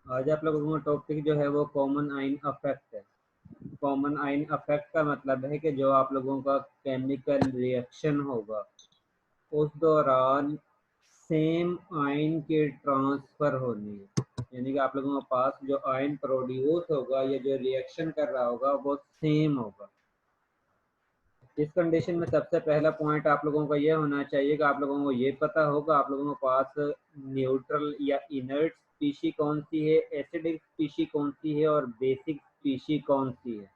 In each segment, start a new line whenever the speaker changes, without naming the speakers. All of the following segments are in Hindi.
आज आप लोगों का टॉपिक जो है वो कॉमन आइन अफेक्ट है। कॉमन आइन अफेक्ट का मतलब है कि जो आप लोगों का केमिकल रिएक्शन होगा उस दौरान सेम आइन की ट्रांसफ़र होनी है, यानी कि आप लोगों के पास जो आइन प्रोड्यूस होगा या जो रिएक्शन कर रहा होगा वो सेम होगा। इस कंडीशन में सबसे पहला पॉइंट आप लोगों का ये होना चाहिए कि आप लोगों को ये पता होगा आप लोगों के पास न्यूट्रल या इनर्ट स्पीशी कौन सी है, एसिडिक स्पीशी कौन सी है और बेसिक स्पीशी कौन सी है।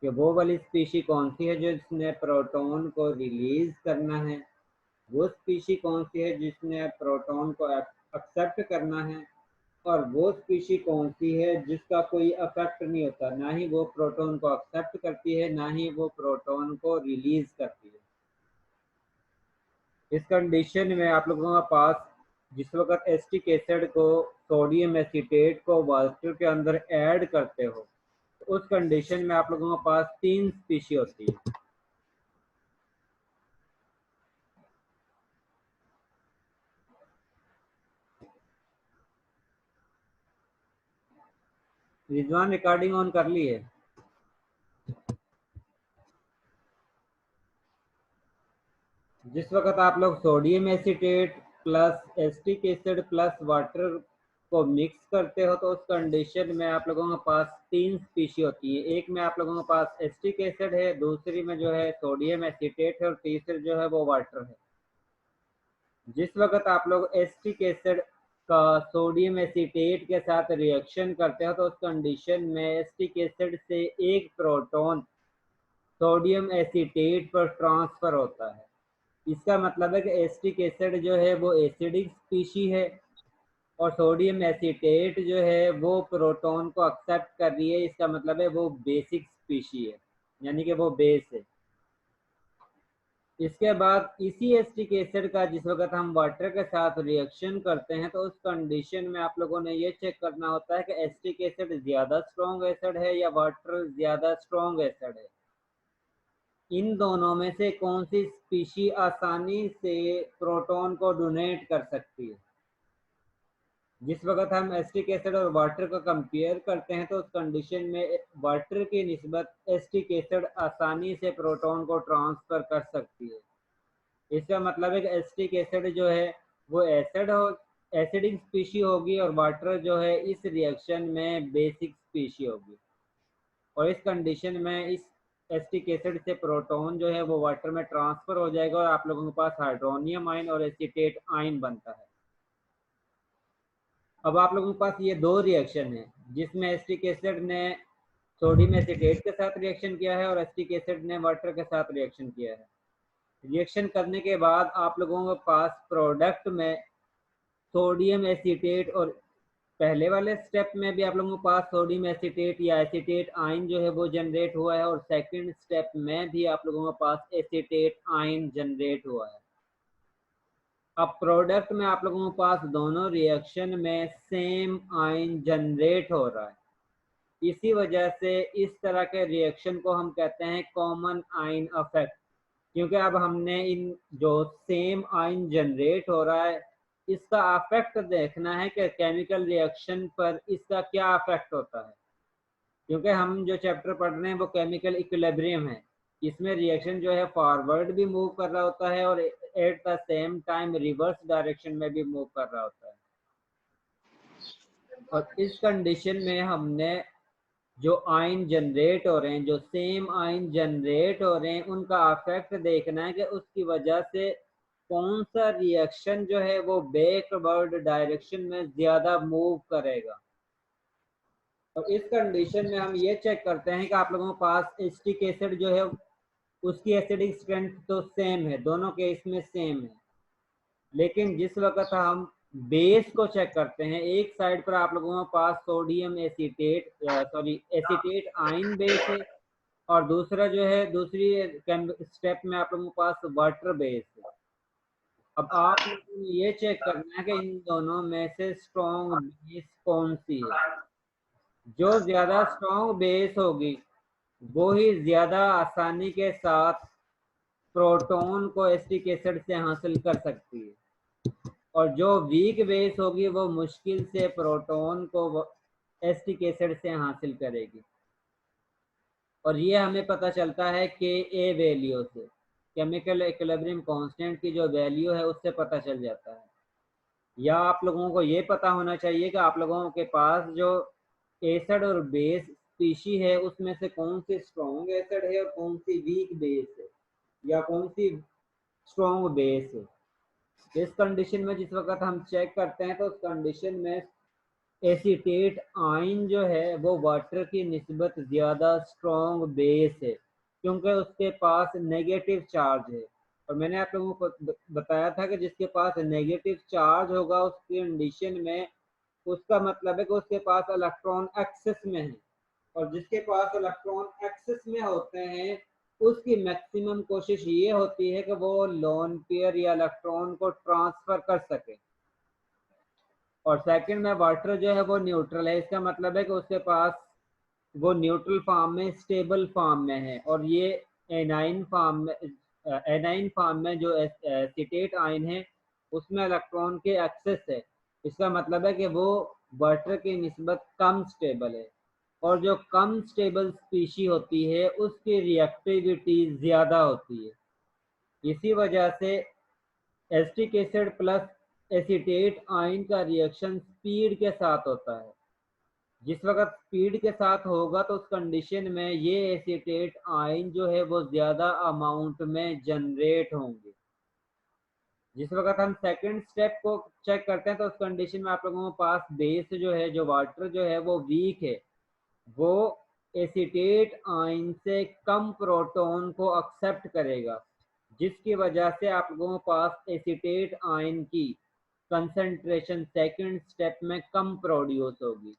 कि वो वाली स्पीशी कौन सी है जिसने प्रोटॉन को रिलीज करना है, वो स्पीशी कौन सी है जिसने प्रोटॉन को एक्सेप्ट करना है, और वो स्पीशी कौन सी है जिसका कोई अफेक्ट नहीं होता, ना ही वो प्रोटॉन को एक्सेप्ट करती है ना ही वो प्रोटॉन को रिलीज करती है। इस कंडीशन में आप लोगों के पास जिस वक्त एसिटिक एसिड को सोडियम एसीटेट को वाटर के अंदर ऐड करते हो तो उस कंडीशन में आप लोगों के पास 3 स्पीशी होती है। रिजवान रिकॉर्डिंग ऑन कर ली है? जिस वक्त आप लोग sodium acetate plus acetic acid plus water को मिक्स करते हो तो उस कंडीशन में आप लोगों के पास 3 स्पीशी होती है। एक में आप लोगों के पास एसिटिक एसिड है, दूसरी में जो है सोडियम एसीटेट है और तीसरी जो है वो वाटर है। जिस वक्त आप लोग एसिटिक एसिड का सोडियम एसीटेट के साथ रिएक्शन करते हो तो उस कंडीशन में एसिटिक एसिड से एक प्रोटॉन सोडियम एसीटेट पर ट्रांसफर होता है। इसका मतलब है कि एसिटिक एसिड जो है वो एसिडिक स्पीशी है और सोडियम एसीटेट जो है वो प्रोटॉन को एक्सेप्ट कर रही है। इसका मतलब है वो बेसिक स्पीशी है, यानी कि वो बेस है। इसके बाद इसी एसिटिक एसिड का जिस वक्त हम वाटर के साथ रिएक्शन करते हैं तो उस कंडीशन में आप लोगों ने ये चेक करना होता है कि एसिटिक एसिड ज़्यादा स्ट्रॉन्ग एसिड है या वाटर ज़्यादा स्ट्रॉन्ग एसिड है। इन दोनों में से कौन सी स्पीशी आसानी से प्रोटॉन को डोनेट कर सकती है। जिस वक्त हम एसिटिक एसिड और वाटर को कंपेयर करते हैं तो उस कंडीशन में वाटर की निस्बत एसिटिक एसिड आसानी से प्रोटॉन को ट्रांसफर कर सकती है। इसका मतलब है कि एसिटिक एसिड जो है वो एसिड हो एसिडिक स्पीशी होगी और वाटर जो है इस रिएक्शन में बेसिक स्पीशी होगी। और इस कंडीशन में इस एसिटिक एसिड से प्रोटॉन जो है वो वाटर में ट्रांसफर हो जाएगा और आप लोगों के पास हाइड्रोनियम आयन और एसीटेट आयन बनता है। अब आप लोगों के पास ये दो रिएक्शन है जिसमें एसिटिक एसिड ने सोडियम एसीटेट के साथ रिएक्शन किया है और एसिटिक एसिड ने वाटर के साथ रिएक्शन किया है। रिएक्शन करने के बाद आप लोगों के पास प्रोडक्ट में सोडियम एसीटेट और पहले वाले स्टेप में भी आप लोगों के पास सोडियम एसीटेट या एसीटेट आयन जो है वो जनरेट हुआ है और सेकंड स्टेप में भी आप लोगों के पास एसीटेट आयन जनरेट हुआ है। अब प्रोडक्ट में आप लोगों के पास दोनों रिएक्शन में सेम आयन जनरेट हो रहा है। इसी वजह से इस तरह के रिएक्शन को हम कहते हैं कॉमन आयन अफेक्ट, क्योंकि अब हमने इन जो सेम आयन जनरेट हो रहा है इसका अफेक्ट देखना है कि केमिकल रिएक्शन पर इसका क्या अफेक्ट होता है। क्योंकि हम जो चैप्टर पढ़ रहे हैं वो केमिकल इक्विलिब्रियम है, इसमें रिएक्शन जो है फॉरवर्ड भी मूव कर रहा होता है और at the same time reverse direction में भी मूव कर रहा होता है। और इस कंडीशन में हमने जो आयन जनरेट हो रहे हैं, जो सेम आयन जनरेट हो रहे हैं, उनका अफेक्ट देखना है कि उसकी वजह से कौन सा रिएक्शन जो है वो बैकवर्ड डायरेक्शन में ज़्यादा मूव करेगा। और इस कंडीशन में हम ये चेक करते हैं कि आप लोगों के पास एसिटिक एसिड जो है उसकी एसिडिक स्ट्रेंथ तो सेम है, दोनों केस में सेम है। लेकिन जिस वक्त हम बेस को चेक करते हैं, एक साइड पर आप लोगों के पास sodium acetate acetate ion base है और दूसरा जो है दूसरी स्टेप में आप लोगों के पास वाटर बेस है। अब आप लोगों ने ये चेक करना है कि इन दोनों में से स्ट्रॉन्ग बेस कौन सी है। जो ज्यादा स्ट्रॉन्ग बेस होगी वो ही ज्यादा आसानी के साथ प्रोटॉन को एसिटिक एसिड से हासिल कर सकती है। और जो वीक बेस होगी वो मुश्किल से प्रोटॉन को एसिटिक एसिड से हासिल करेगी। और ये हमें पता चलता है के ए वैल्यू से, केमिकल इक्विलिब्रियम कांस्टेंट की जो वैल्यू है उससे पता चल जाता है। या आप लोगों को ये पता होना चाहिए कि आप लोगों के पास जो एसिड और बेस स्पीशी है उसमें से कौन सी स्ट्रॉन्ग एसिड है और कौन सी वीक बेस है या कौन सी स्ट्रॉन्ग बेस है। इस कंडीशन में जिस वक्त हम चेक करते हैं तो उस कंडीशन में एसीटेट आयन जो है वो वाटर की निस्बत ज़्यादा स्ट्रॉन्ग बेस है, क्योंकि उसके पास नेगेटिव चार्ज है। और मैंने आप लोगों को बताया था कि जिसके पास नेगेटिव चार्ज होगा उस कंडीशन में उसका मतलब है कि उसके पास इलेक्ट्रॉन एक्सेस में है, और जिसके पास इलेक्ट्रॉन एक्सेस में होते हैं उसकी मैक्सिमम कोशिश ये होती है कि वो लोन पेयर या इलेक्ट्रॉन को ट्रांसफर कर सके। और सेकंड में वाटर जो है वो न्यूट्रल है, इसका मतलब है कि उसके पास वो न्यूट्रल फॉर्म में स्टेबल फॉर्म में है, और ये एनाइन फॉर्म में जो एसीटेट आयन है उसमें इलेक्ट्रॉन के एक्सेस है। इसका मतलब है कि वो वाटर की निस्बत कम स्टेबल है, और जो कम स्टेबल स्पीशी होती है उसकी रिएक्टिविटी ज़्यादा होती है। इसी वजह से acetic acid plus acetate ion का रिएक्शन स्पीड के साथ होता है। जिस वक्त स्पीड के साथ होगा तो उस कंडीशन में ये एसीटेट आयन जो है वो ज़्यादा अमाउंट में जनरेट होंगे। जिस वक्त हम सेकंड स्टेप को चेक करते हैं तो उस कंडीशन में आप लोगों के पास बेस जो है, जो वाटर जो है वो वीक है, वो एसीटेट आयन से कम प्रोटॉन को एक्सेप्ट करेगा, जिसकी वजह से आप लोगों के पास एसीटेट आयन की कंसंट्रेशन सेकंड स्टेप में कम प्रोड्यूस होगी।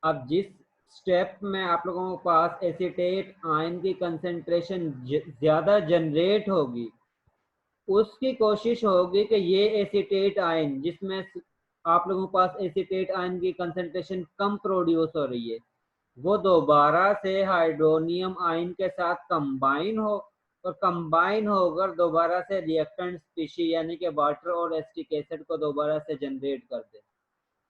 अब जिस स्टेप में आप लोगों के पास एसीटेट आयन की कंसंट्रेशन ज़्यादा जनरेट होगी, उसकी कोशिश होगी कि ये एसीटेट आयन जिसमें आप लोगों के पास एसीटेट आयन की कंसंट्रेशन कम प्रोड्यूस हो रही है वो दोबारा से हाइड्रोनियम आयन के साथ कंबाइन हो, और कंबाइन होकर दोबारा से रिएक्टेंट स्पीशी यानी कि वाटर और एसिटिक एसिड को दोबारा से जनरेट कर दे।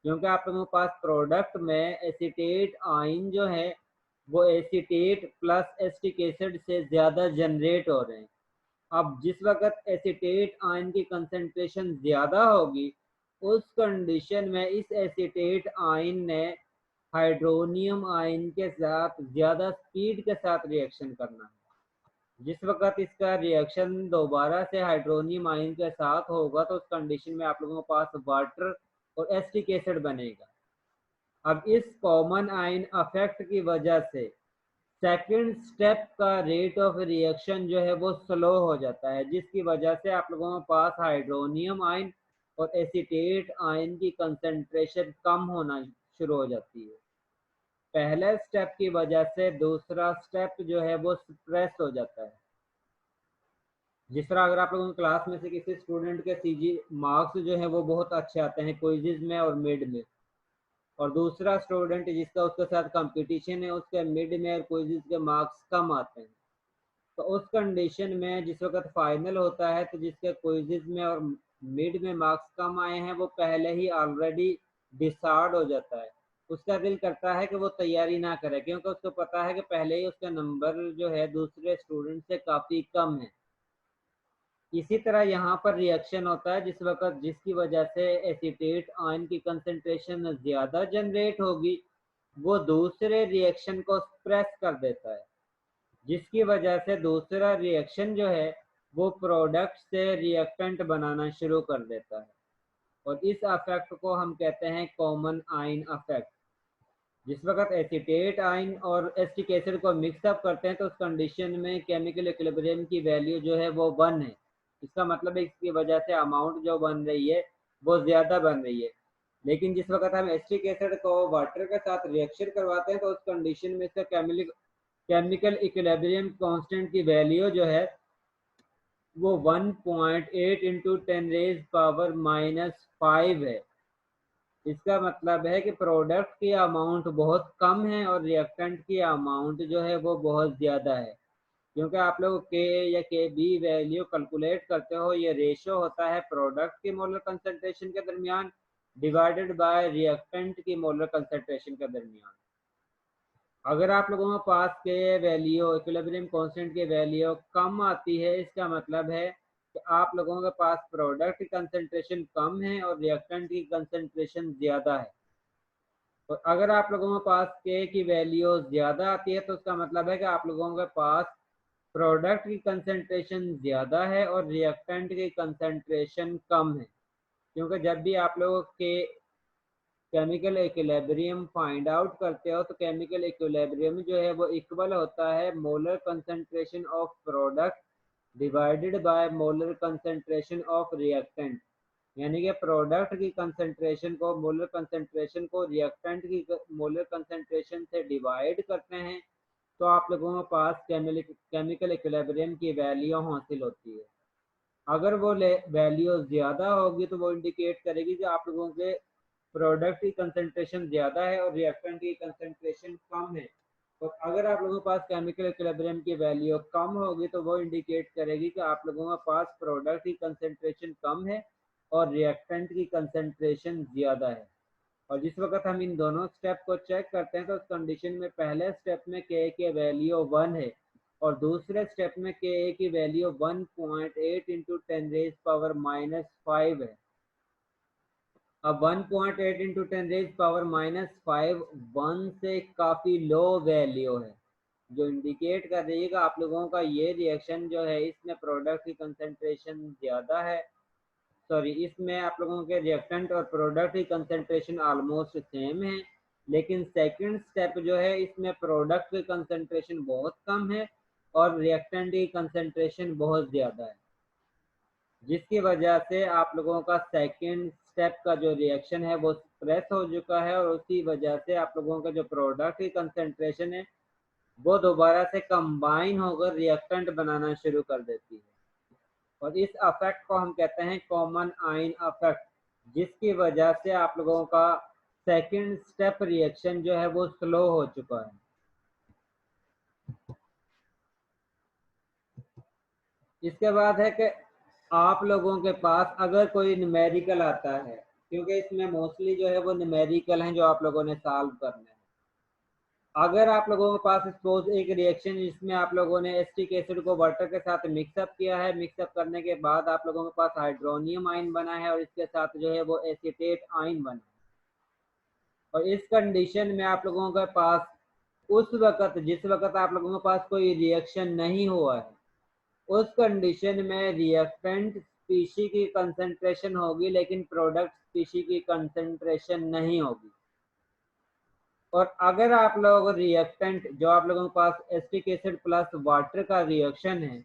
क्योंकि आप लोगों के पास प्रोडक्ट में एसीटेट आयन जो है वो एसीटेट प्लस एसिटिक एसिड से ज़्यादा जनरेट हो रहे हैं। अब जिस वक्त एसीटेट आयन की कंसंट्रेशन ज़्यादा होगी उस कंडीशन में इस एसीटेट आयन ने हाइड्रोनियम आयन के साथ ज़्यादा स्पीड के साथ रिएक्शन करना है। जिस वक्त इसका रिएक्शन दोबारा से हाइड्रोनियम आयन के साथ होगा तो उस कंडीशन में आप लोगों के पास वाटर और एसिटिक एसिड बनेगा। अब इस कॉमन आयन अफेक्ट की वजह से सेकंड स्टेप का रेट ऑफ रिएक्शन जो है वो स्लो हो जाता है, जिसकी वजह से आप लोगों के पास हाइड्रोनियम आयन और एसीटेट आयन की कंसंट्रेशन कम होना शुरू हो जाती है। पहले स्टेप की वजह से दूसरा स्टेप जो है वो सप्रेस हो जाता है। जिस तरह अगर आप लोगों की क्लास में से किसी स्टूडेंट के सीजी मार्क्स जो है वो बहुत अच्छे आते हैं क्विज़ में और मिड में, और दूसरा स्टूडेंट जिसका उसके साथ कंपटीशन है उसके मिड में और क्विज़ के मार्क्स कम आते हैं, तो उस कंडीशन में जिस वक्त फाइनल होता है तो जिसके क्विज़ में और मिड में मार्क्स कम आए हैं वो पहले ही ऑलरेडी डिसार्ड हो जाता है। उसका दिल करता है कि वो तैयारी ना करे, क्योंकि उसको पता है कि पहले ही उसका नंबर जो है दूसरे स्टूडेंट से काफ़ी कम है। इसी तरह यहाँ पर रिएक्शन होता है जिस वक्त जिसकी वजह से एसीटेट आयन की कंसंट्रेशन ज़्यादा जनरेट होगी वो दूसरे रिएक्शन को सप्रेस कर देता है, जिसकी वजह से दूसरा रिएक्शन जो है वो प्रोडक्ट से रिएक्टेंट बनाना शुरू कर देता है, और इस अफेक्ट को हम कहते हैं कॉमन आयन अफेक्ट। जिस वक्त एसीटेट आयन और एसिटिक एसिड को मिक्सअप करते हैं तो उस कंडीशन में केमिकल इक्विलिब्रियम की वैल्यू जो है वो 1 है। इसका मतलब है इसकी वजह से अमाउंट जो बन रही है वो ज़्यादा बन रही है। लेकिन जिस वक्त हम एसिटिक एसिड को वाटर के साथ रिएक्शन करवाते हैं तो उस कंडीशन में इसका केमिकल इक्विलिब्रियम कांस्टेंट की वैल्यू जो है वो 1.8 इंटू 10⁻⁻⁵ है। इसका मतलब है कि प्रोडक्ट की अमाउंट बहुत कम है और रिएक्टेंट की अमाउंट जो है वो बहुत ज़्यादा है। क्योंकि आप लोग के या के बी वैल्यू कैलकुलेट करते हो, ये रेशो होता है प्रोडक्ट की मोलर कंसंट्रेशन के दरमियान डिवाइडेड बाय रिएक्टेंट की मोलर कंसंट्रेशन के दरमियान। अगर आप लोगों के पास के वैल्यू इक्विलिब्रियम कांस्टेंट की वैल्यू कम आती है, इसका मतलब है कि आप लोगों के पास प्रोडक्ट की कंसंट्रेशन कम है और रिएक्टेंट की कंसंट्रेशन ज़्यादा है। और अगर आप लोगों के पास के की वैल्यू ज़्यादा आती है तो उसका मतलब है कि आप लोगों के पास प्रोडक्ट की कंसंट्रेशन ज़्यादा है और रिएक्टेंट की कंसंट्रेशन कम है। क्योंकि जब भी आप लोग के केमिकल इक्विलिब्रियम फाइंड आउट करते हो तो केमिकल इक्विलिब्रियम जो है वो इक्वल होता है molar concentration of product divided by molar concentration of reactant. यानी कि प्रोडक्ट की कंसंट्रेशन को मोलर कंसंट्रेशन को रिएक्टेंट की मोलर कंसंट्रेशन से डिवाइड करते हैं तो आप लोगों के पास केमिकल इक्विलिब्रियम की वैल्यू हासिल होती है। अगर वो वैल्यू ज़्यादा होगी तो वो इंडिकेट करेगी कि आप लोगों के प्रोडक्ट की कंसंट्रेशन ज़्यादा है और रिएक्टेंट की कंसंट्रेशन कम है। और अगर आप लोगों के पास केमिकल इक्विलिब्रियम की वैल्यू कम होगी तो वो इंडिकेट करेगी कि आप लोगों के पास प्रोडक्ट की कंसंट्रेशन कम है और रिएक्टेंट की कंसंट्रेशन ज़्यादा है। और जिस वक्त हम इन दोनों स्टेप को चेक करते हैं तो उस कंडीशन में पहले स्टेप में के वैल्यू 1 है और दूसरे स्टेप में के की वैल्यू 1.8 इंटू 10⁻⁻5 है। अब 1.8 इंटू 10⁻⁻5 1 से काफ़ी लो वैल्यू है, जो इंडिकेट कर रही है कि आप लोगों का ये रिएक्शन जो है इसमें प्रोडक्ट की कंसंट्रेशन ज़्यादा है, सॉरी इसमें आप लोगों के रिएक्टेंट और प्रोडक्ट की कंसंट्रेशन ऑलमोस्ट सेम है। लेकिन सेकंड स्टेप जो है इसमें प्रोडक्ट की कंसंट्रेशन बहुत कम है और रिएक्टेंट की कंसंट्रेशन बहुत ज़्यादा है, जिसकी वजह से आप लोगों का सेकंड स्टेप का जो रिएक्शन है वो स्प्रेस हो चुका है और उसी वजह से आप लोगों का जो प्रोडक्ट की कंसंट्रेशन है वो दोबारा से कंबाइन होकर रिएक्टेंट बनाना शुरू कर देती है। और इस अफेक्ट को हम कहते हैं कॉमन आइन अफेक्ट, जिसकी वजह से आप लोगों का सेकंड स्टेप रिएक्शन जो है वो स्लो हो चुका है। इसके बाद है कि आप लोगों के पास अगर कोई न्यूमेरिकल आता है, क्योंकि इसमें मोस्टली जो है वो न्यूमेरिकल हैं जो आप लोगों ने सॉल्व करने हैं। अगर आप लोगों के पास सपोज एक रिएक्शन जिसमें आप लोगों ने एसिटिक एसिड को वाटर के साथ मिक्सअप किया है, मिक्सअप करने के बाद आप लोगों के पास हाइड्रोनियम आयन बना है और इसके साथ जो है वो एसीटेट आयन बना है। और इस कंडीशन में आप लोगों के पास उस वक्त जिस वक्त आप लोगों के पास कोई रिएक्शन नहीं हुआ है, उस कंडीशन में रिएक्टेंट स्पीशी की कंसंट्रेशन होगी लेकिन प्रोडक्ट स्पीशी की कंसंट्रेशन नहीं होगी। और अगर आप लोग रिएक्टेंट जो आप लोगों के पास एसिटिक एसिड प्लस वाटर का रिएक्शन है,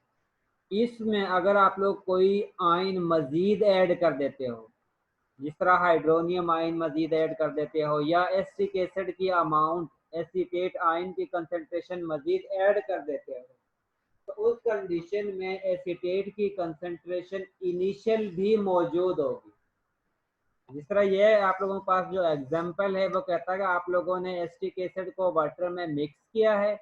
इसमें अगर आप लोग कोई आयन मजीद ऐड कर देते हो, जिस तरह हाइड्रोनियम आयन मजीद ऐड कर देते हो या एसिटिक एसिड की अमाउंट एसीटेट आयन की कंसंट्रेशन मजीद ऐड कर देते हो, तो उस कंडीशन में एसीटेट की कंसंट्रेशन इनिशियल भी मौजूद होगी। जिस तरह ये आप लोगों के पास जो एग्जांपल है वो कहता है कि आप लोगों ने एसिटिक एसिड को वाटर में मिक्स किया है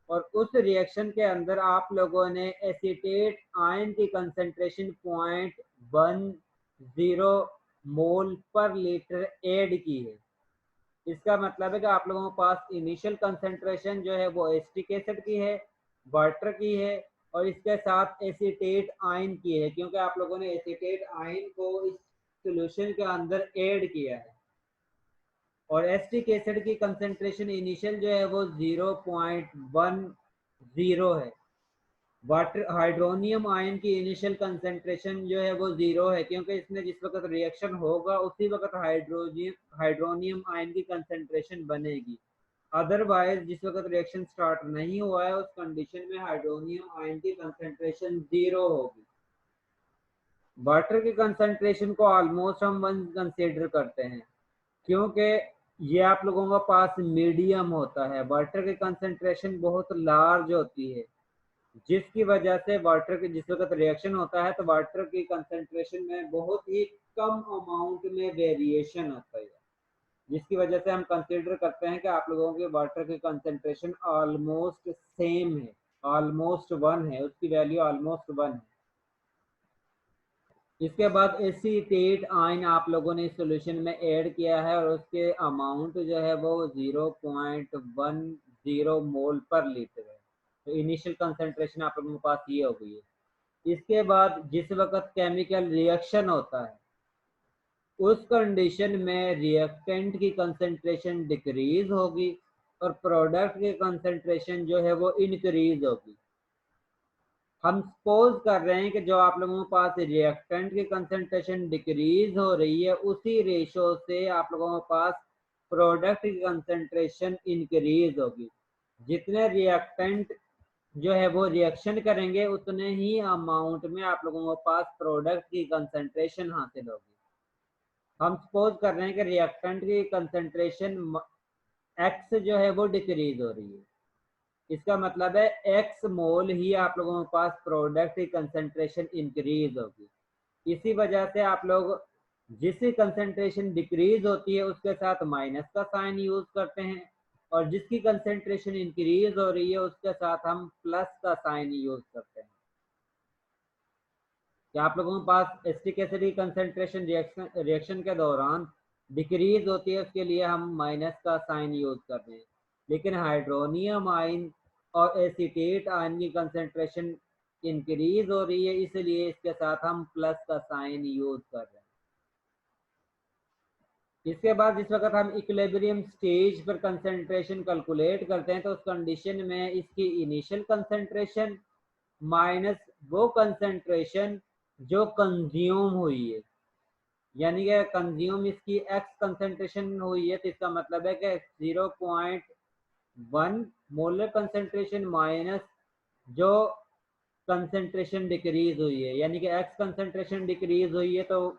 और उस रिएक्शन के अंदर आप लोगों ने एसीटेट आयन की कंसंट्रेशन 0.10 मोल पर लीटर ऐड की है। इसका मतलब है कि आप लोगों के पास इनिशियल कंसंट्रेशन जो है वो एसिटिक एसिड की है, वाटर की है और इसके साथ एसीटेट आयन की है, क्योंकि आप लोगों ने एसीटेट आयन को इस सॉल्यूशन के अंदर ऐड किया है। और एसिटिक एसिड की कंसंट्रेशन इनिशियल जो है वो 0.10 है। वाटर हाइड्रोनियम आयन की इनिशियल कंसंट्रेशन जो है वो 0 है, क्योंकि इसमें जिस वक्त रिएक्शन होगा उसी वक्त हाइड्रोनियम आयन की कंसंट्रेशन बनेगी। अदरवाइज जिस वक्त रिएक्शन स्टार्ट नहीं हुआ है उस कंडीशन में हाइड्रोनियम आयन की कंसंट्रेशन 0 होगी। वाटर की कंसंट्रेशन को ऑलमोस्ट हम 1 कंसीडर करते हैं, क्योंकि ये आप लोगों का पास मीडियम होता है। वाटर की कंसंट्रेशन बहुत लार्ज होती है, जिसकी वजह से वाटर के जिस वक्त रिएक्शन होता है तो वाटर की कंसंट्रेशन में बहुत ही कम अमाउंट में वेरिएशन होता है, जिसकी वजह से हम कंसीडर करते हैं कि आप लोगों के वाटर की कंसंट्रेशन ऑलमोस्ट सेम है ऑलमोस्ट 1 है, उसकी वैल्यू ऑलमोस्ट 1 है। इसके बाद एसीटेट आयन आप लोगों ने सॉल्यूशन में ऐड किया है और उसके अमाउंट जो है वो 0.10 मोल पर लीटर है। तो इनिशियल कंसंट्रेशन आप लोगों के पास ये हो गई है। इसके बाद जिस वक्त केमिकल रिएक्शन होता है उस कंडीशन में रिएक्टेंट की कंसंट्रेशन डिक्रीज होगी और प्रोडक्ट की कंसंट्रेशन जो है वो इंक्रीज होगी। हम सपोज कर रहे हैं कि जो आप लोगों के पास रिएक्टेंट की कंसंट्रेशन डिक्रीज हो रही है उसी रेशो से आप लोगों के पास प्रोडक्ट की कंसंट्रेशन इंक्रीज होगी। जितने रिएक्टेंट जो है वो रिएक्शन करेंगे उतने ही अमाउंट में आप लोगों के पास प्रोडक्ट की कंसंट्रेशन हासिल होगी। हम सपोज कर रहे हैं कि रिएक्टेंट की कंसंट्रेशन एक्स जो है वो डिक्रीज हो रही है, इसका मतलब है एक्स मोल ही आप लोगों के पास प्रोडक्ट की कंसंट्रेशन इंक्रीज होगी। इसी वजह से आप लोग जिस कंसंट्रेशन डिक्रीज होती है उसके साथ माइनस का साइन यूज करते हैं और जिसकी कंसंट्रेशन इंक्रीज हो रही है उसके साथ हम प्लस का साइन यूज करते हैं। कि आप लोगों के पास एसिटिक एसिड की कंसंट्रेशन रिएक्शन के दौरान डिक्रीज होती है उसके लिए हम माइनस का साइन यूज कर रहे हैं, लेकिन हाइड्रोनियम आयन और एसीटेट आयन की कंसंट्रेशन इंक्रीज हो रही है इसलिए इसके साथ हम प्लस का साइन यूज कर रहे हैं। इसके बाद जिस वक्त हम इक्विलिब्रियम स्टेज पर कंसंट्रेशन कैलकुलेट करते हैं तो उस कंडीशन में इसकी इनिशियल कंसंट्रेशन माइनस वो कंसंट्रेशन जो कंज्यूम हुई है, यानी कि कंज्यूम इसकी एक्स कंसंट्रेशन हुई है तो इसका मतलब है कि 0.1 मोलर कंसंट्रेशन माइनस जो कंसंट्रेशन डिक्रीज हुई है, यानी कि एक्स कंसंट्रेशन डिक्रीज हुई है तो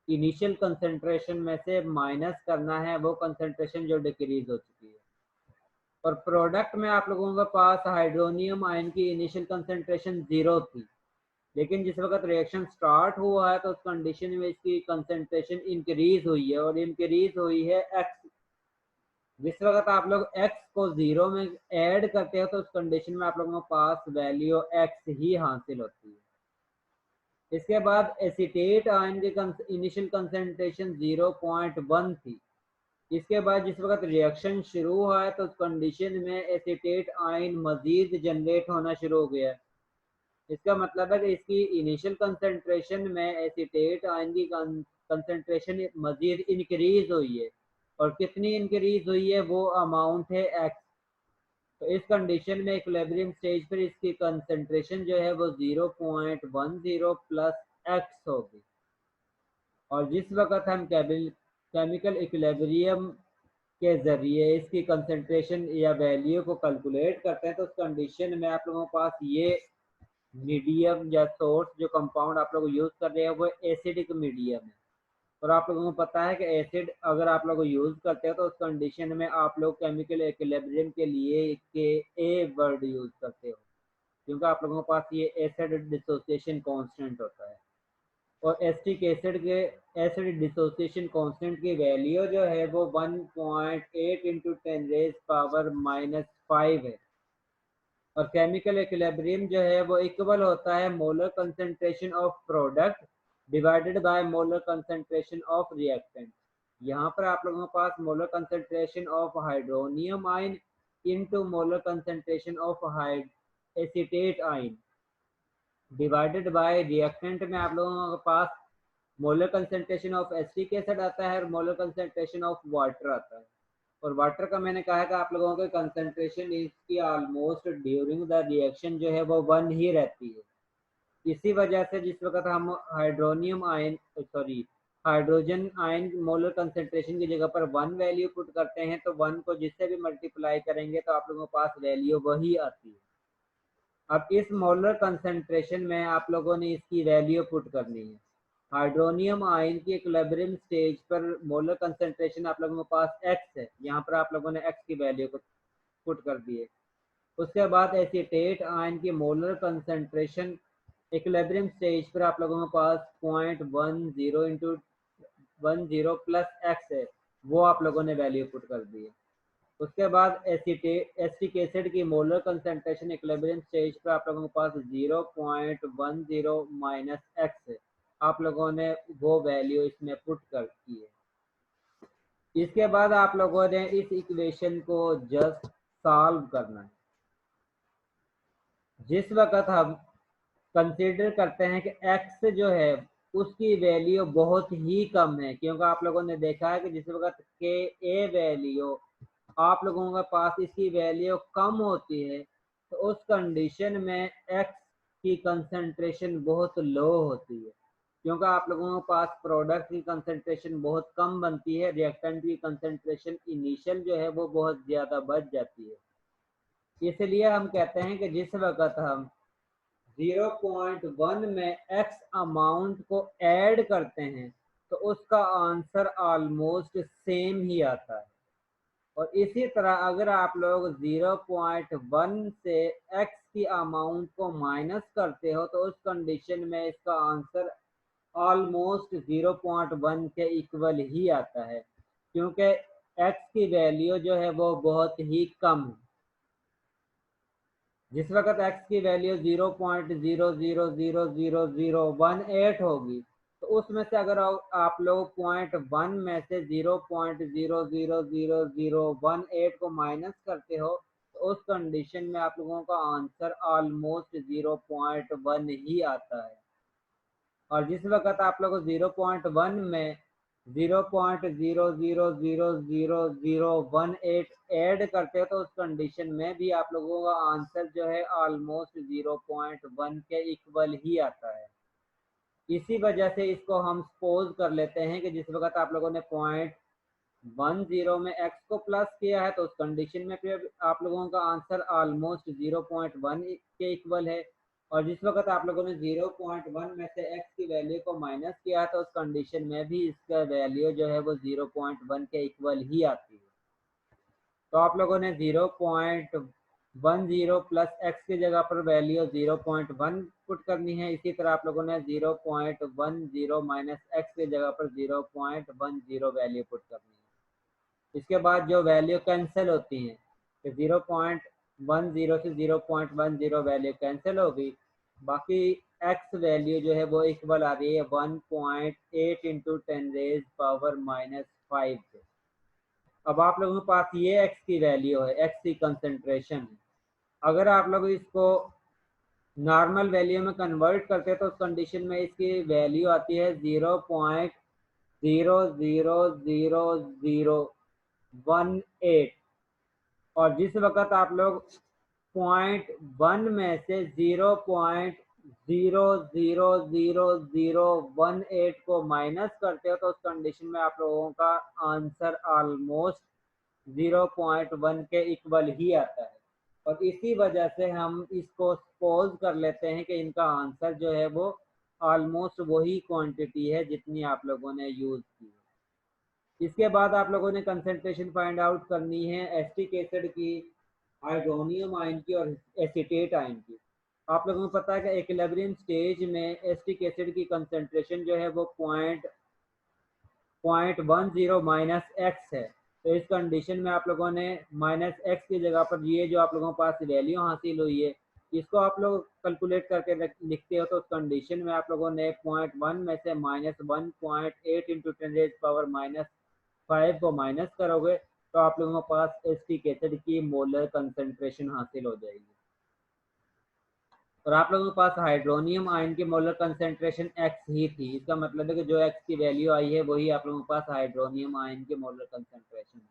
इनिशियल कंसंट्रेशन में से माइनस करना है वो कंसंट्रेशन जो डिक्रीज हो चुकी है। और प्रोडक्ट में आप लोगों के पास हाइड्रोनियम आयन की इनिशियल कंसंट्रेशन 0 थी, लेकिन जिस वक्त रिएक्शन स्टार्ट हुआ है तो उस कंडीशन में इसकी कंसंट्रेशन इंक्रीज हुई है और इंक्रीज हुई है एक्स। जिस वक्त आप लोग एक्स को 0 में ऐड करते हो तो उस कंडीशन में आप लोगों के पास वैल्यू एक्स ही हासिल होती है। इसके बाद एसीटेट आयन की इनिशियल कंसंट्रेशन 0.1 थी। इसके बाद जिस वक्त रिएक्शन शुरू हुआ है तो उस कंडीशन में एसीटेट आयन मजीद जनरेट होना शुरू हो गया है। इसका मतलब है कि इसकी इनिशियल कंसंट्रेशन में एसीटेट आयन की कंसंट्रेशन मजीद इंक्रीज हुई है और कितनी इंक्रीज हुई है वो अमाउंट है एक्स। तो इस कंडीशन में इक्विलिब्रियम स्टेज पर इसकी कंसंट्रेशन जो है वो 0.10 प्लस एक्स होगी। और जिस वक्त हम केमिकल इक्विलिब्रियम के जरिए इसकी कंसंट्रेशन या वैल्यू को कैलकुलेट करते हैं तो उस कंडीशन में आप लोगों के पास ये मीडियम या सोर्स जो कंपाउंड आप लोग यूज कर रहे हैं वो एसिडिक मीडियम है। और आप लोगों को पता है कि एसिड अगर आप लोग यूज करते हो तो उस कंडीशन में आप लोग केमिकल इक्विलिब्रियम के लिए के ए वर्ड यूज करते हो, क्योंकि आप लोगों के पास ये एसिड डिसोसिएशन कांस्टेंट होता है। और एसिटिक एसिड के एसिड डिसोसिएशन कांस्टेंट की वैल्यू जो है वो 1.8 इंटू 10⁻⁻5 है। और केमिकल इक्विलिब्रियम जो है वो इक्वल होता है molar concentration of product divided by molar concentration of reactant. यहाँ पर आप लोगों के पास molar concentration of hydronium ion into molar concentration of acetate ion divided by reactant में आप लोगों के पास molar concentration of acetic acid आता है और मोलर कंसंट्रेशन ऑफ वाटर आता है। और वाटर का मैंने कहा कि आप लोगों के कंसंट्रेशन इसकी ऑलमोस्ट ड्यूरिंग द रिएक्शन जो है वो 1 ही रहती है। इसी वजह से जिस वक्त हम hydronium ion hydrogen ion molar concentration की जगह पर 1 वैल्यू पुट करते हैं तो 1 को जिससे भी मल्टीप्लाई करेंगे तो आप लोगों के पास वैल्यू वही आती है। अब इस मोलर कंसंट्रेशन में आप लोगों ने इसकी वैल्यू पुट करनी है। हाइड्रोनियम आयन की इक्विलिब्रियम स्टेज पर मोलर कंसंट्रेशन आप लोगों के पास एक्स है, यहाँ पर आप लोगों ने एक्स की वैल्यू को पुट कर दी है। उसके बाद एसीटेट आयन की मोलर कंसंट्रेशन इक्विलिब्रियम स्टेज पर आप लोगों के पास 0.10 इंटू 10 प्लस एक्स है, वो आप लोगों ने वैल्यू पुट कर दी है। उसके बाद एसिटिक एसिड की मोलर कंसंट्रेशन इक्विलिब्रियम स्टेज पर आप लोगों के पास 0.10 माइनस एक्स है। आप लोगों ने वो वैल्यू इसमें पुट कर की है। इसके बाद आप लोगों ने इस इक्वेशन को जस्ट सॉल्व करना है। जिस वक्त हम कंसीडर करते हैं कि एक्स जो है उसकी वैल्यू बहुत ही कम है, क्योंकि आप लोगों ने देखा है कि जिस वक्त के ए वैल्यू आप लोगों के पास इसकी वैल्यू कम होती है तो उस कंडीशन में एक्स की कंसंट्रेशन बहुत लो होती है, क्योंकि आप लोगों के पास प्रोडक्ट की कंसंट्रेशन बहुत कम बनती है, रिएक्टेंट की कंसंट्रेशन इनिशियल जो है वो बहुत ज़्यादा बढ़ जाती है। इसलिए हम कहते हैं कि जिस वक्त हम 0.1 में x अमाउंट को ऐड करते हैं तो उसका आंसर ऑलमोस्ट सेम ही आता है। और इसी तरह अगर आप लोग 0.1 से x की अमाउंट को माइनस करते हो तो उस कंडीशन में इसका आंसर ऑलमोस्ट 0.1 के इक्वल ही आता है, क्योंकि x की वैल्यू जो है वो बहुत ही कम है। जिस वक्त x की वैल्यू 0.000018 होगी तो उसमें से अगर आप लोग 0.1 में से 0.000018 को माइनस करते हो तो उस कंडीशन में आप लोगों का आंसर ऑलमोस्ट 0.1 ही आता है। और जिस वक्त आप लोग 0.1 में 0.000018 ऐड करते हो तो उस कंडीशन में भी आप लोगों का आंसर जो है ऑलमोस्ट 0.1 के इक्वल ही आता है। इसी वजह से इसको हम सपोज कर लेते हैं कि जिस वक्त आप लोगों ने 0.10 में x को प्लस किया है तो उस कंडीशन में फिर आप लोगों का आंसर ऑलमोस्ट 0.1 के इक्वल है। और जिस वक्त आप लोगों ने 0.1 में से x की वैल्यू को माइनस किया तो उस कंडीशन में भी इसका वैल्यू जो है वो 0.1 के इक्वल ही आती है। तो आप लोगों ने 0.10 प्लस एक्स की जगह पर वैल्यू 0.1 पुट करनी है। इसी तरह आप लोगों ने 0.10 माइनस एक्स की जगह पर 0.10 वैल्यू पुट करनी है। इसके बाद जो वैल्यू कैंसिल होती हैं तो 0.10 से 0.10 वैल्यू कैंसिल होगी, बाकी एक्स वैल्यू जो है वो इक्वल आ रही है 1.8 इंटू 10⁻⁻⁵ के। अब आप लोगों के पास ये एक्स की वैल्यू है, एक्स की कंसंट्रेशन है। अगर आप लोग इसको नॉर्मल वैल्यू में कन्वर्ट करते हैं तो उस कंडीशन में इसकी वैल्यू आती है 0.00018। और जिस वक्त आप लोग 0.1 में से 0.00018 को माइनस करते हो तो उस कंडीशन में आप लोगों का आंसर ऑलमोस्ट 0.1 के इक्वल ही आता है। और इसी वजह से हम इसको सपोज कर लेते हैं कि इनका आंसर जो है वो ऑलमोस्ट वही क्वांटिटी है जितनी आप लोगों ने यूज़ की है। इसके बाद आप लोगों ने कंसंट्रेशन फाइंड आउट करनी है एसिटिक एसिड की, हाइड्रोनियम आयन की और एसीटेट आयन की। आप लोगों को पता है कि इक्विलिब्रियम स्टेज में एसिटिक एसिड की कंसंट्रेशन जो है वो 0.10 माइनस एक्स है। तो इस कंडीशन में आप लोगों ने माइनस एक्स की जगह पर ये जो आप लोगों के पास वैल्यू हासिल हुई है इसको आप लोग कैलकुलेट करके लिखते हो तो उस कंडीशन में आप लोगों ने 0.1 में से -1.8 इंटू 10⁻⁵ को माइनस करोगे तो आप लोगों के पास एसिटिक एसिड की मोलर कंसंट्रेशन हासिल हो जाएगी। और आप लोगों के पास हाइड्रोनियम आयन की मोलर कंसंट्रेशन एक्स ही थी। इसका मतलब है कि जो एक्स की वैल्यू आई है वही आप लोगों के पास हाइड्रोनियम आयन की मोलर कंसंट्रेशन है।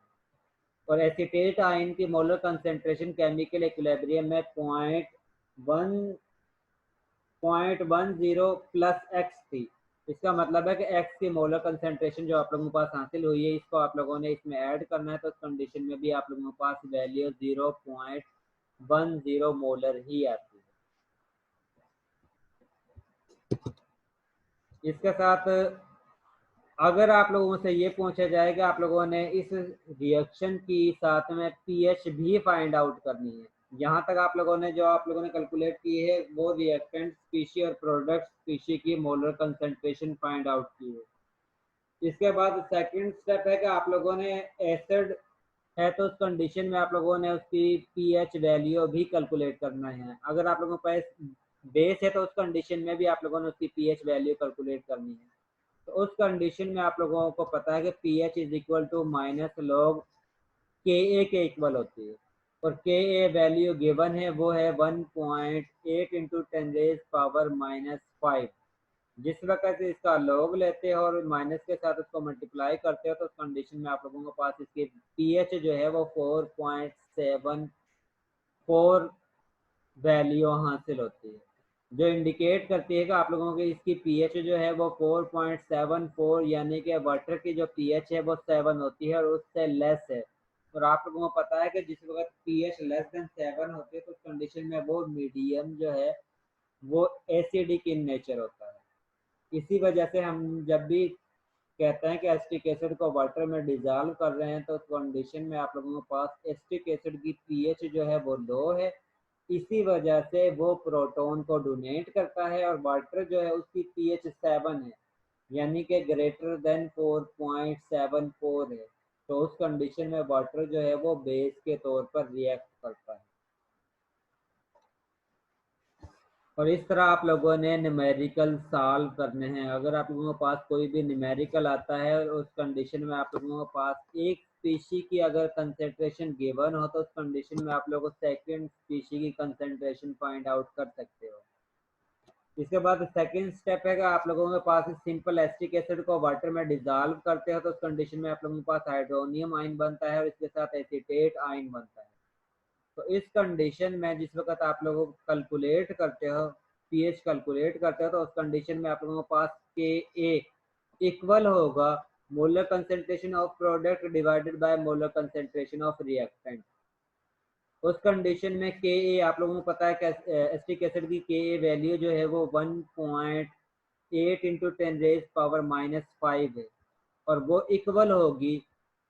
और एसीटेट आयन की मोलर कंसंट्रेशन केमिकल इक्विलिब्रियम में 0.10 प्लस एक्स थी। इसका मतलब है कि एक्स की मोलर कंसंट्रेशन जो आप लोगों के पास हासिल हुई है इसको आप लोगों ने इसमें ऐड करना है तो उस कंडीशन में भी आप लोगों के पास वैल्यू 0.10 मोलर ही आती है। इसके साथ अगर आप लोगों से ये पूछा जाए कि आप लोगों ने इस रिएक्शन की साथ में पीएच भी फाइंड आउट करनी है, यहाँ तक आप लोगों ने जो आप लोगों ने कैलकुलेट की है वो रिएक्टेंट स्पीशी और प्रोडक्ट स्पीशी की मोलर कंसंट्रेशन फाइंड आउट की है। इसके बाद सेकंड स्टेप है कि आप लोगों ने एसिड है तो उस कंडीशन में आप लोगों ने उसकी पीएच वैल्यू भी कैलकुलेट करना है। अगर आप लोगों के पास बेस है तो उस कंडीशन में भी आप लोगों ने उसकी पीएच वैल्यू कैलकुलेट करनी है। तो उस कंडीशन में आप लोगों को पता है कि pH is equal to minus log के ए के इक्वल होती है, और के ए वैल्यू गिवन है वो है 1.8 इंटू 10⁻⁻⁵। जिस वक्त इसका लॉग लेते हैं और माइनस के साथ उसको मल्टीप्लाई करते हो तो उस कंडीशन में आप लोगों के पास इसकी पीएच जो है वो 4.74 वैल्यू हासिल होती है, जो इंडिकेट करती है कि आप लोगों की इसकी पीएच जो है वो 4.74 यानी कि वाटर की जो पीएच है वो 7 होती है और उससे लेस है। और आप लोगों को पता है कि जिस वक्त पीएच लेस देन 7 होती है तो उस कंडीशन में वो मीडियम जो है वो एसिडिक इन नेचर होता है। इसी वजह से हम जब भी कहते हैं कि एसिटिक एसिड को वाटर में डिजॉल्व कर रहे हैं तो उस कंडीशन में आप लोगों के पास एसिटिक एसिड की पीएच जो है वो लो है। इसी वजह से वो प्रोटॉन को डोनेट करता है और वाटर जो है उसकी पीएच 7 है, यानी कि ग्रेटर देन 4.74 है। तो उस कंडीशन में वाटर जो है वो बेस के तौर पर रिएक्ट करता है। और इस तरह आप लोगों ने न्यूमेरिकल सॉल्व करने हैं। अगर आप लोगों के पास कोई भी न्यूमेरिकल आता है और उस कंडीशन में आप लोगों के पास एक स्पीशी की अगर कंसेंट्रेशन गिवन हो तो उस कंडीशन में आप लोग सेकंड स्पीशी की कंसेंट्रेशन फाइंड आउट कर सकते हो। इसके बाद सेकंड स्टेप है कि आप लोगों के पास सिंपल एसिटिक एसिड को वाटर में डिजॉल्व करते हो तो उस कंडीशन में आप लोगों के पास हाइड्रोनियम आयन बनता है और इसके साथ एसीटेट आयन बनता है। तो इस कंडीशन में जिस वक्त आप लोगों को कैलकुलेट करते हो, पीएच कैलकुलेट करते हो तो उस कंडीशन में आप लोगों के पास के ए इक्वल होगा molar concentration of product divided by molar concentration of reactant. उस कंडीशन में के ए आप लोगों को पता है कि एसिटिक एसिड की के ए वैल्यू जो है वो 1.8 इंटू 10⁻⁵ है, और वो इक्वल होगी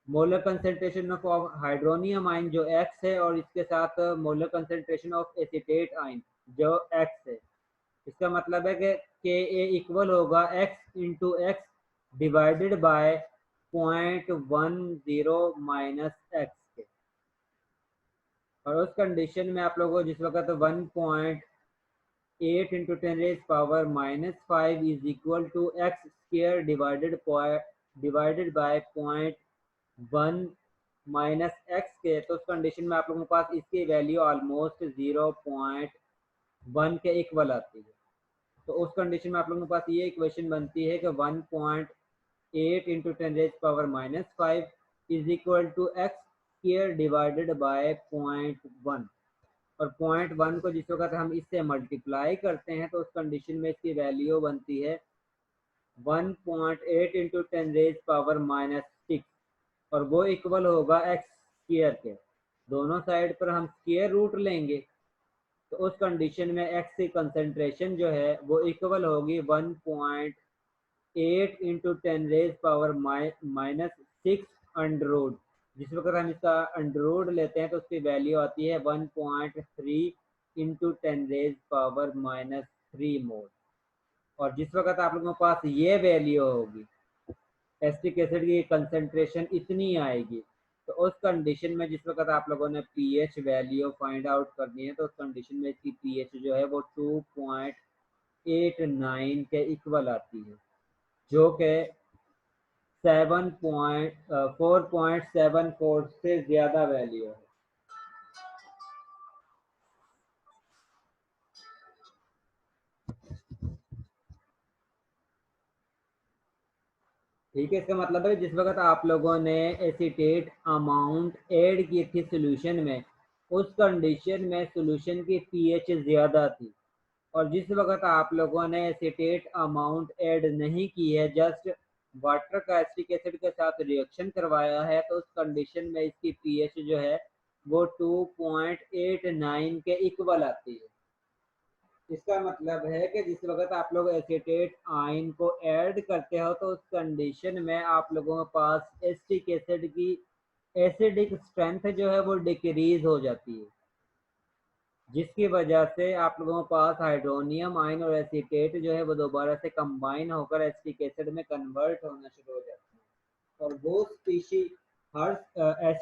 molar concentration of hydronium ion जो एक्स है और इसके साथ molar concentration of acetate ion जो एक्स है। इसका मतलब है कि के ए इक्वल होगा x into x divided by 0.10 minus x के। और उस कंडीशन में आप लोगों को जिस वक्त 1.8 into 10⁻⁵ is equal to x square divided by 0.1 minus x के, तो उस कंडीशन में आप लोगों के पास इसकी वैल्यू ऑलमोस्ट 0.1 के इक्वल आती है। तो उस कंडीशन में आप लोगों के पास ये इक्वेशन बनती है कि 1.8 into 10⁻⁵ is equal to x square divided by 0.1, और 0.1 को जिस वक्त हम इससे मल्टीप्लाई करते हैं तो उस कंडीशन में इसकी वैल्यू बनती है 1.8 इंटू 10⁻⁻⁶, और वो इक्वल होगा एक्स स्क्वायर के। दोनों साइड पर हम स्क्वायर रूट लेंगे तो उस कंडीशन में एक्स की कंसेंट्रेशन जो है वो इक्वल होगी 1.8 इंटू 10⁻⁻⁶ अंडर रूट। जिस वक्त हम इसका अंडर रूट लेते हैं तो उसकी वैल्यू आती है 1.3 इंटू 10⁻⁻³ मोल। और जिस वक्त आप लोगों के पास ये वैल्यू होगी एसिटिक एसिड की कंसेंट्रेशन इतनी आएगी, तो उस कंडीशन में जिस वक्त आप लोगों ने पीएच वैल्यू फाइंड आउट करनी है तो उस कंडीशन में इसकी पीएच जो है वो 2.89 के इक्वल आती है, जो कि 4.74 से ज़्यादा वैल्यू है। ठीक है, इसका मतलब है जिस वक्त आप लोगों ने एसीटेट अमाउंट ऐड की थी सॉल्यूशन में, उस कंडीशन में सॉल्यूशन की पीएच ज़्यादा थी, और जिस वक्त आप लोगों ने एसीटेट अमाउंट ऐड नहीं की है, जस्ट वाटर का एसिटिक एसिड के साथ रिएक्शन करवाया है, तो उस कंडीशन में इसकी पीएच जो है वो 2.89 के इक्वल आती है। इसका मतलब है कि जिस वक्त आप लोग एसीटेट आयन को ऐड करते हो तो उस कंडीशन में आप लोगों के पास एसिटिक एसिड की एसिडिक स्ट्रेंथ जो है वो डिक्रीज हो जाती है, जिसकी वजह से आप लोगों के पास हाइड्रोनियम आयन और एसीटेट जो है वो दोबारा से कंबाइन होकर एसिटिक एसिड में कन्वर्ट होना शुरू हो जाते हैं। और वो स्पीशी हर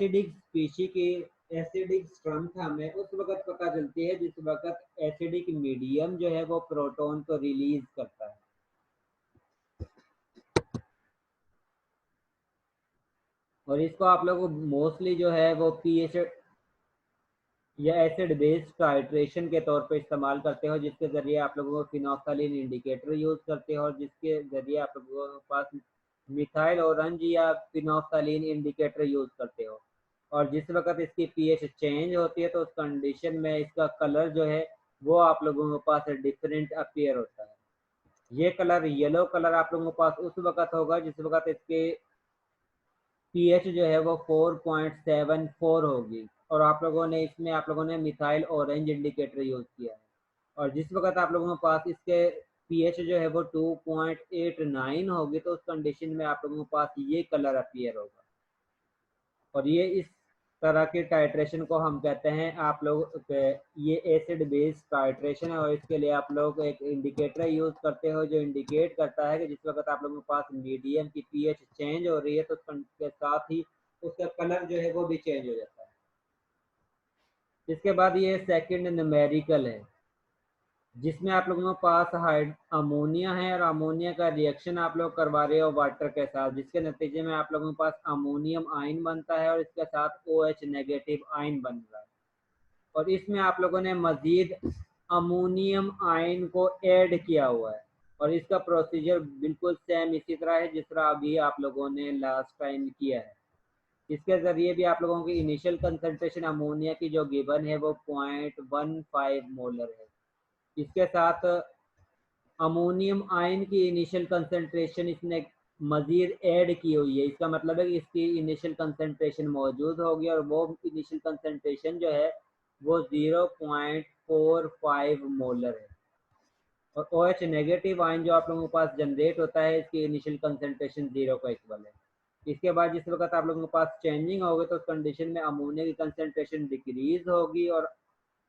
एसिडिक स्पीशी की एसिडिक स्ट्रेंथ हमें उस वक्त पता चलती है जिस वक्त एसिडिक मीडियम जो है वो प्रोटॉन को रिलीज करता है। और इसको आप लोग मोस्टली जो है वो पीएच या एसिड बेस्ड टाइट्रेशन के तौर पे इस्तेमाल करते हो, जिसके ज़रिए आप लोगों को फिनोक्सालिन इंडिकेटर यूज़ करते हो और जिसके ज़रिए आप लोगों के पास मिथाइल ऑरेंज या फिनोक्सालिन इंडिकेटर यूज़ करते हो। और जिस वक्त इसकी पीएच चेंज होती है तो उस कंडीशन में इसका कलर जो है वो आप लोगों के पास डिफरेंट अपीयर होता है। ये कलर येलो कलर आप लोगों के पास उस वक्त होगा जिस वक्त इसके पीएच जो है वो 4.74 होगी और आप लोगों ने मिथाइल ऑरेंज इंडिकेटर यूज़ किया है। और जिस वक्त आप लोगों के पास इसके पीएच जो है वो 2.89 होगी तो उस कंडीशन में आप लोगों के पास ये कलर अपीयर होगा। और ये इस तरह के टाइट्रेशन को हम कहते हैं आप लोग ये एसिड बेस्ड टाइट्रेशन है। और इसके लिए आप लोग एक इंडिकेटर यूज़ करते हो जो इंडिकेट करता है कि जिस वक्त आप लोगों के पास मीडियम की पीएच चेंज हो रही है तो उसके साथ ही उसका कलर जो है वो भी चेंज हो जाता है। इसके बाद ये सेकंड न्यूमेरिकल है जिसमें आप लोगों के पास अमोनिया है और अमोनिया का रिएक्शन आप लोग करवा रहे हो वाटर के साथ, जिसके नतीजे में आप लोगों के पास अमोनियम आयन बनता है और इसके साथ OH नेगेटिव आयन बन रहा है। और इसमें आप लोगों ने मजीद अमोनियम आयन को ऐड किया हुआ है और इसका प्रोसीजर बिल्कुल सेम इसी तरह है जिस तरह अभी आप लोगों ने लास्ट टाइम किया है। इसके ज़रिए भी आप लोगों की इनिशियल कंसंट्रेशन अमोनिया की जो गिवन है वो 0.15 मोलर है। इसके साथ अमोनियम आयन की इनिशियल कंसंट्रेशन इसने मजीद ऐड की हुई है। इसका मतलब है कि इसकी इनिशियल कंसंट्रेशन मौजूद होगी और वो इनिशियल कंसंट्रेशन जो है वो 0.45 मोलर है। और OH नेगेटिव आयन जो आप लोगों के पास जनरेट होता है इसकी इनिशियल कंसंट्रेशन 0 का इक्वल है। इसके बाद जिस वक्त आप लोगों के पास चेंजिंग होगी तो उस कंडीशन में अमोनिया की कंसंट्रेशन डिक्रीज होगी और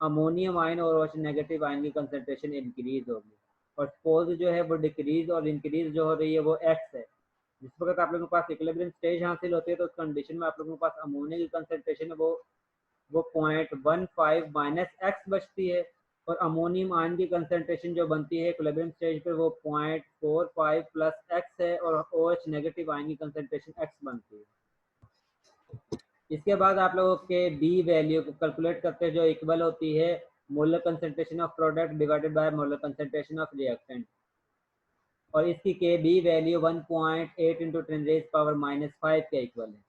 अमोनियम आयन और OH नेगेटिव आयन की कंसंट्रेशन इंक्रीज होगी। और सपोज जो है वो डिक्रीज और इंक्रीज जो हो रही है वो एक्स है। जिस वक्त आप लोगों के पास इक्विलिब्रियम स्टेज हासिल होती है तो उस कंडीशन में आप लोगों के पास अमोनिया की कंसंट्रेशन है वो 0.15 माइनस एक्स बचती है और अमोनियम आयन की कंसंट्रेशन जो बनती है इक्विलिब्रियम स्टेज पे वो 0.45 प्लस एक्स है और OH नेगेटिव आयन की कंसंट्रेशन एक्स बनती है। इसके बाद आप लोगों के बी वैल्यू को कैलकुलेट करते हैं जो इक्वल होती है molar concentration of product divided by molar concentration of reactant. और इसकी के बी वैल्यू 1.8 इंटू 10⁻⁵ के इक्वल है।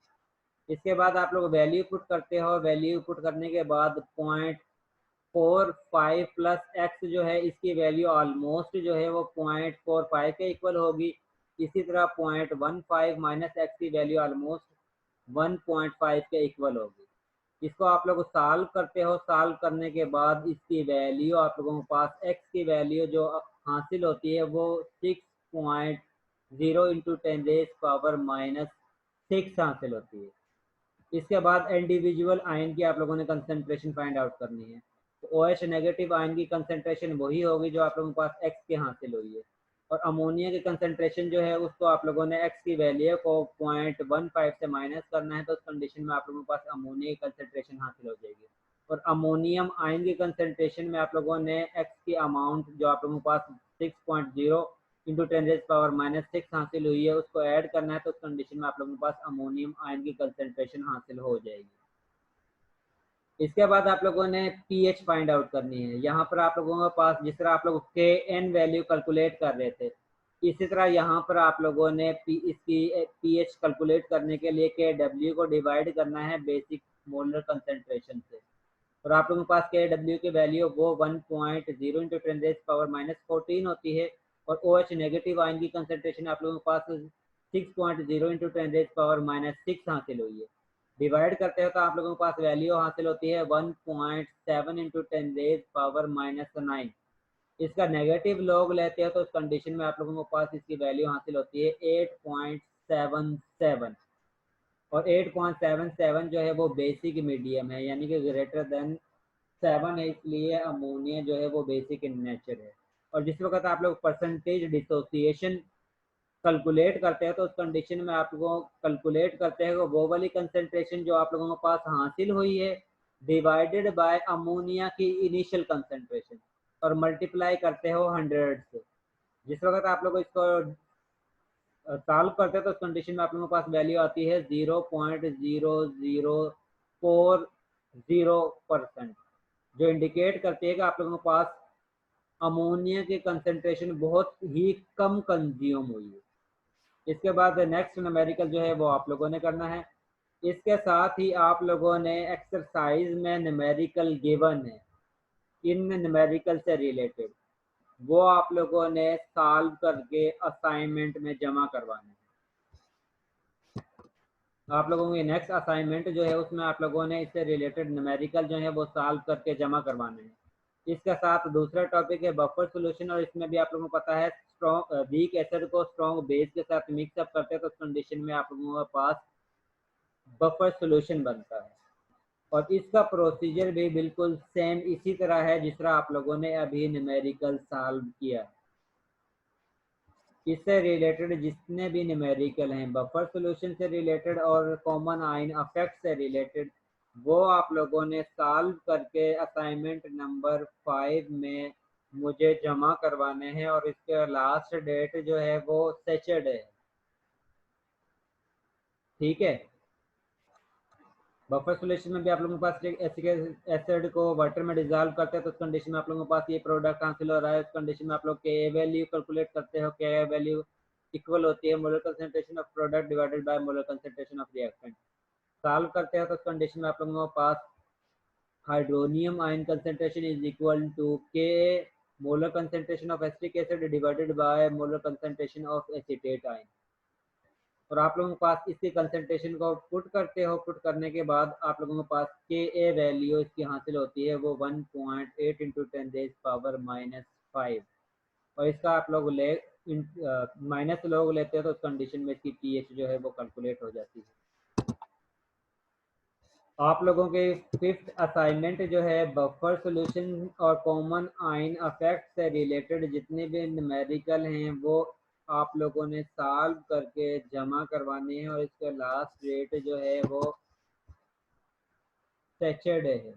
इसके बाद आप लोग वैल्यू पुट करते हो, वैल्यू पुट करने के बाद 0.45 प्लस एक्स जो है इसकी वैल्यू ऑलमोस्ट जो है वो 0.45 के इक्वल होगी। इसी तरह 0.15 माइनस एक्स की वैल्यू ऑलमोस्ट 1.5 के इक्वल होगी। इसको आप लोग सॉल्व करते हो, सॉल्व करने के बाद इसकी वैल्यू आप लोगों के पास एक्स की वैल्यू जो हासिल होती है वो 6.0 इंटू 10⁻⁻6 हासिल होती है। इसके बाद इंडिविजुअल आयन की आप लोगों ने कंसंट्रेशन फाइंड आउट करनी है। तो OH नेगेटिव आयन की कंसंट्रेशन वही होगी जो आप लोगों के पास एक्स के हासिल हुई है। और अमोनिया की कंसंट्रेशन जो है उसको आप लोगों ने एक्स की वैल्यू को 0.15 से माइनस करना है तो उस कंडीशन में आप लोगों के पास अमोनिया की कंसंट्रेशन हासिल हो जाएगी। और अमोनियम आयन की कंसंट्रेशन में आप लोगों ने एक्स की अमाउंट जो आप लोगों के पास 6.0 इंटू 10⁻⁻6 हासिल हुई है उसको ऐड करना है तो उस कंडीशन में आप लोगों के पास अमोनियम आयन की कंसंट्रेशन हासिल हो जाएगी। इसके बाद आप लोगों ने पीएच फाइंड आउट करनी है। यहाँ पर आप लोगों के पास जिस तरह आप लोग Kn वैल्यू कैलकुलेट कर रहे थे इसी तरह यहाँ पर आप लोगों ने इसकी पीएच कैलकुलेट करने के लिए Kw को डिवाइड करना है बेसिक मोलर कंसंट्रेशन से। और आप लोगों के पास Kw की वैल्यू वो 1.0 इंटू 10⁻⁻14 होती है और OH नेगेटिव आयन की कंसंट्रेशन आप लोगों के पास 6.0 इंटू 10⁻6 हासिल हुई है। डिवाइड करते हो तो आप लोगों के पास वैल्यू हासिल होती है 1.7 इंटू 10⁻9। इसका नेगेटिव लॉग लेते हो तो उस कंडीशन में आप लोगों के पास इसकी वैल्यू हासिल होती है 8.77। और 8.77 जो है वो बेसिक मीडियम है यानी कि ग्रेटर देन 7 है, इसलिए अमोनिया जो है वो बेसिक इन नेचर है। और जिस वक्त आप लोग परसेंटेज डिसोसिएशन कैलकुलेट करते हैं तो उस कंडीशन में आप लोगों कैलकुलेट करते हैं वो वाली कंसेंट्रेशन जो आप लोगों के पास हासिल हुई है डिवाइडेड बाय अमोनिया की इनिशियल कंसेंट्रेशन और मल्टीप्लाई करते हो 100 से। जिस वक्त आप लोग इसको सॉल्व करते हैं तो उस कंडीशन में आप लोगों के पास वैल्यू आती है 0.0040%, जो इंडिकेट करती है कि आप लोगों के पास अमोनिया की कंसेंट्रेशन बहुत ही कम कंज्यूम हुई है। इसके बाद नेक्स्ट न्यूमेरिकल जो है वो आप लोगों ने करना है। इसके साथ ही आप लोगों ने एक्सरसाइज में न्यूमेरिकल गिवन है, इन न्यूमेरिकल से रिलेटेड वो आप लोगों ने सॉल्व करके असाइनमेंट में जमा करवाना है। आप लोगों की नेक्स्ट असाइनमेंट जो है उसमें आप लोगों ने इससे रिलेटेड न्यूमेरिकल जो है वो सॉल्व करके जमा करवाने हैं। इसके साथ दूसरा टॉपिक है बफर सॉल्यूशन, और इसमें भी आप लोगों को पता है स्ट्रॉन्ग वीक एसिड को स्ट्रॉन्ग बेस के साथ मिक्सअप करते हैं तो उस कंडीशन में आप लोगों के पास बफर सॉल्यूशन बनता है। और इसका प्रोसीजर भी बिल्कुल सेम इसी तरह है जिस तरह आप लोगों ने अभी न्यूमेरिकल सॉल्व किया। इससे रिलेटेड जितने भी न्यूमेरिकल हैं बफर सॉल्यूशन से रिलेटेड और कॉमन आयन अफेक्ट से रिलेटेड वो आप लोगों ने सॉल्व करके असाइनमेंट नंबर 5 में मुझे जमा करवाने हैं, और इसके लास्ट डेट जो है वो सैटरडे है। ठीक है। बफर सॉल्यूशन में भी आप लोगों के पास एसिटिक एसिड को वाटर में डिजॉल्व करते हैं तो उस कंडीशन में आप लोगों के पास ये प्रोडक्ट हासिल हो रहा है। उस कंडीशन में आप लोग के वैल्यू कैलकुलेट करते हो, के वैल्यू इक्वल होती है molar concentration of product divided by molar concentration of reactant. Solve करते हो तो उस कंडीशन में आप लोगों के पास hydronium ion concentration is equal to K molar concentration of acetic acid divided by molar concentration of acetate ion. और आप लोगों के पास इसकी कंसंट्रेशन को पुट करते हो, पुट करने के बाद आप लोगों के पास के ए वैल्यू इसकी हासिल होती है वो 1.8 इंटू 10⁻⁻⁵, और इसका आप लोग ले माइनस लोग लेते हो तो उस कंडीशन में इसकी पीएच जो है वो कैलकुलेट हो जाती है। आप लोगों के फिफ्थ असाइनमेंट जो है बफर सॉल्यूशन और कॉमन आयन अफेक्ट से रिलेटेड जितने भी न्यूमेरिकल हैं वो आप लोगों ने सॉल्व करके जमा करवाने हैं, और इसका लास्ट डेट जो है वो सैटरडे है।